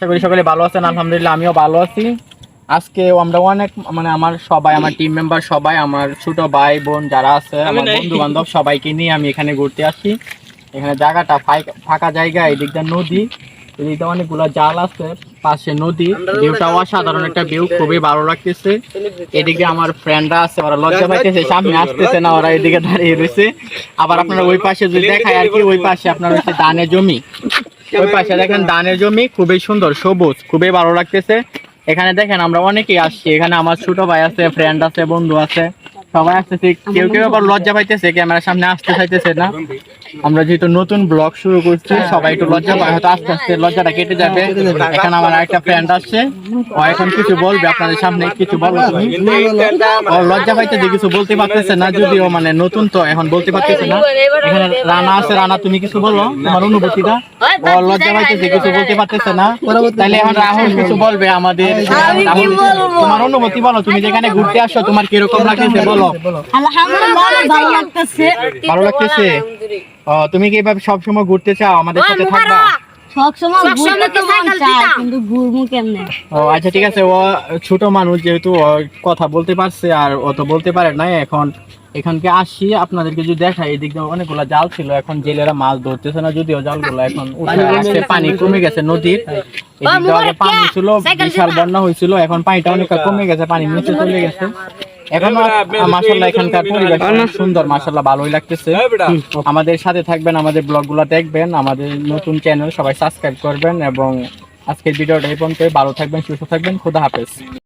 আশা করি সকলে ভালো আছেন। আলহামদুলিল্লাহ আমিও ভালো আছি। আজকে আমরা অনেক আমার সবাই, আমার টিম মেম্বার সবাই, আমার ছোট ভাই বোন যারা আছে, আমার বন্ধু বান্ধব সবাইকে নিয়ে আমি এখানে ঘুরতে আসি। এখানে জায়গাটা ফাঁকা জায়গা, এদিকটা নদী, এদিকটা অনেকগুলো জাল আছে, পাশে নদী, ভিউটা অসাধারণ একটা ভিউ, খুবই ভালো লাগতেছে। এদিকে আমার ফ্রেন্ডরা আছে, ওরা লজ্জা পাইতেছে, সামনে আসতেছে না, ওরা এদিকে দাঁড়িয়ে রয়েছে। আবার আপনারা ওই পাশে যদি দেখায় আর কি, ওই পাশে আপনার হচ্ছে ধানের জমি, ওই পাশে দেখেন ধানের জমি, খুবই সুন্দর সবুজ, খুবই ভালো লাগতেছে। এখানে দেখেন আমরা অনেকেই আসছি, এখানে আমার ছোট ভাই আছে, ফ্রেন্ড আছে, বন্ধু আছে, সবাই আসতেছে। কেউ কেউ আবার লজ্জা পাইতেছে, ক্যামেরার সামনে আসতে চাইতেছে না। আমরা যেহেতু নতুন ব্লগ শুরু করছি, সবাই একটু লজ্জা পায়, হয়তো আস্তে আস্তে লজ্জাটা কেটে যাবে। এখানে আমার একটা ফ্রেন্ড আসছে, ও এখন কিছু বলবে আপনাদের সামনে। কিছু বলো তুমি। ও লজ্জা পাইতেছে, কিছু বলতে পারতেছে না, যদিও নতুন তো এখন বলতে পারতেছে না। এখানে রানা আছে, রানা তুমি কিছু বলো তোমার অনুভূতিটা। ও লজ্জা পাইতেছে, কিছু বলতে পারতেছে না। তাহলে এখন রাহুল কিছু বলবে আমাদের। রাহুল, তোমার অনুভূতি বলো, তুমি যেখানে ঘুরতে আসছো তোমার কিরকম লাগতেছে বলো। আলহামদুলিল্লাহ ভালো লাগতেছে। ভালো লাগতেছে। তুমি কি এভাবে সবসময় ঘুরতে চাও, আমাদের সাথে থাকবা? সবসময় ঘুরতে মন চায়, কিন্তু ঘুরমু কেমনে? ও আচ্ছা, ঠিক আছে। ও ছোট মানুষ, যেহেতু ও কথা বলতে পারছে, আর ও তো বলতে পারে না। এখন এখানকে আসি, আপনাদেরকে যদি দেখাই, এদিক দিয়ে অনেকগুলো জাল ছিল, এখন জেলেরা মাছ ধরতেছে না, যদিও জালগুলো এখন উঠে আসছে, পানি কমে গেছে নদীর। এদিকে আগে পানি ছিল, বিশাল বন্যা হয়েছিল, এখন পানিটা অনেকটা কমে গেছে, পানি নিচে চলে গেছে। এখন মাশাআল্লাহ এখানকার পরিবেশ অনেক সুন্দর, মাশাআল্লাহ ভালোই লাগতেছে। আমাদের সাথে থাকবেন, আমাদের ব্লগগুলো দেখবেন, আমাদের নতুন চ্যানেল সবাই সাবস্ক্রাইব করবেন, এবং আজকের ভিডিওটা এই পর্যন্ত। ভালো থাকবেন, সুস্থ থাকবেন, খোদা হাফেজ।